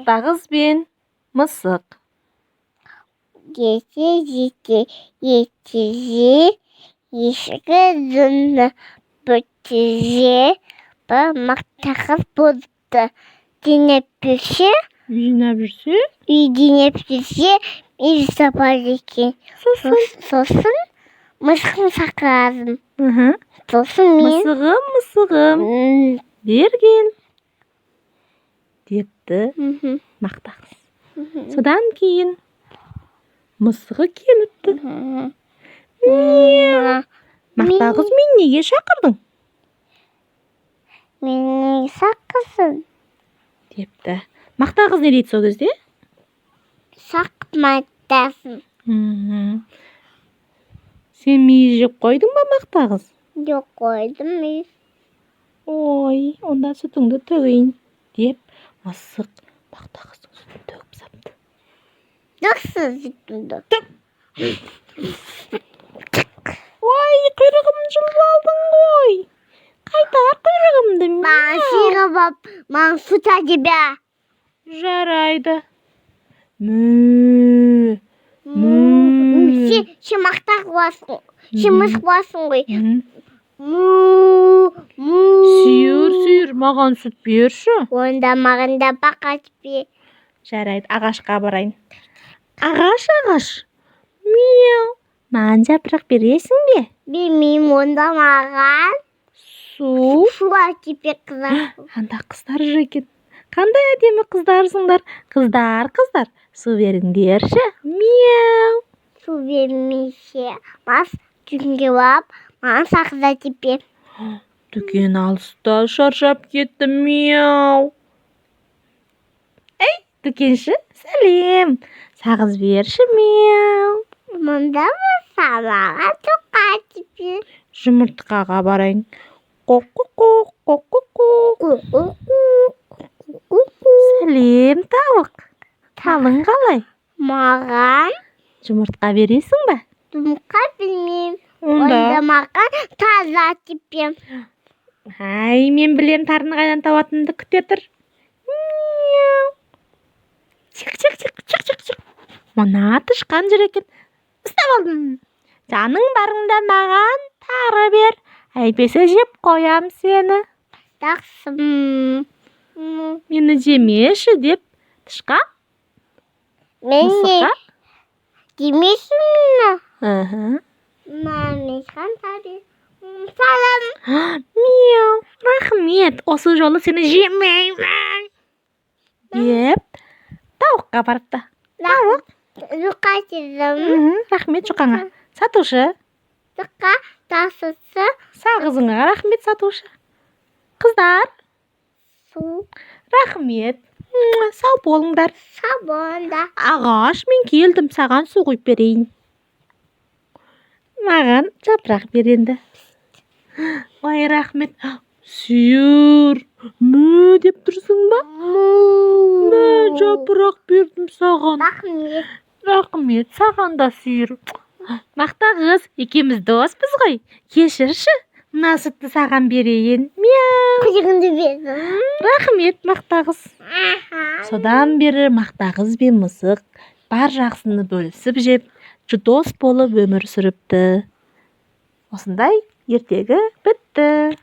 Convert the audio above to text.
Мақта қыз бен мысық. Gece yetizi есігін бітізе бір мақта қыз болыпты. Үйден жүрсе үй сапар екен. Сосын мысығын шақырады. Сосын мен Мысығым, бер кел депті мақта қыз. Содан кейін мысығы келіпті. Мақта қыз, мен неге шақырдың? Мені шақырсын Депті. Мақта қыз не дейді сол кезде? шақырмайтасын. Сен мейіз жеп қойдың ба, мақта қыз? Жоқ, қойдым мен. Ой, онда сүтіңді төгейін деп мысық мақта қыздың сүтін төгіп сапты. Жоқсыз сүтімді. Ой, құйрығымды жұлып алдың ғой. Қайтар құйрығымды. Маған сыйғып алып, маған сұта тебе. Жарайды. Сен мақта қыласың. Сен мыс қыласың ғой. Сүйір, маған сүт берші. Онда маған да бақат бер. Жарайды, ағашқа барайын. Ағаш. Мяу. Маған жапырақ бересің бе? Білмеймін, онда маған Су. әкеп бер қыздар. Анда қыздар жүр екен. Қандай әдемі қыздарсыңдар. Қыздар, су беріңдерші. Мяу. Су бермесе, мас дүкенге барып, маған сақыз әкеп бер. Дүкен алыста, шаршап кетті. Мяу. Ей, дүкенші, сәлем. Сағыз берші. Мяу. Мұнда болса, маған тоқа әкеп бер. Жұмыртқаға барайын. Сәлем, тауық. Талың қалай? Маған Жұмыртқа бересің ба? жұмыртқа білмеймін. Онда Онда маған таза әкеп бер. Ай, мен білем тарыны қайдан табатынымды күте тұр. Чик. Мына тышқан жүр екен. Ұстап алдым. Жаның барыңда маған тары бер. Әйтпесе жеп қоям сені. Жақсым. Мені жемеші деп тышқан мысыққа. Демейсің мені? Мхм. Мамешқан таби. Салам. Мяу, рахмет, осы жолы сені жемеймін деп тауыққа барыпты. Жұқа сезім. Рахмет жұқаңа. Сатушы. Жұқа тасысы. Сағызыңа рахмет, сатушы. Қыздар, Су. рахмет. Сау болыңдар. Сабонда. Ағаш, мен келдім, саған су құйып берейін. Маған жапырақ бер енді. Ой, рахмет. Сүйір, мө деп тұрсың ба? Мә, жапырақ бердім саған. Рахмет. Рахмет, саған да сүйір. Мақта қыз, екеуміз доспыз ғой. Кешірші, мына сүтті саған берейін. Мяу. Құйрығыңды бердім. Рахмет, мақта қыз. Содан бері мақта қыз бен мысық бар жақсыны бөлісіп жеп, дос болып өмір сүріпті. Осындай ертегі бітті.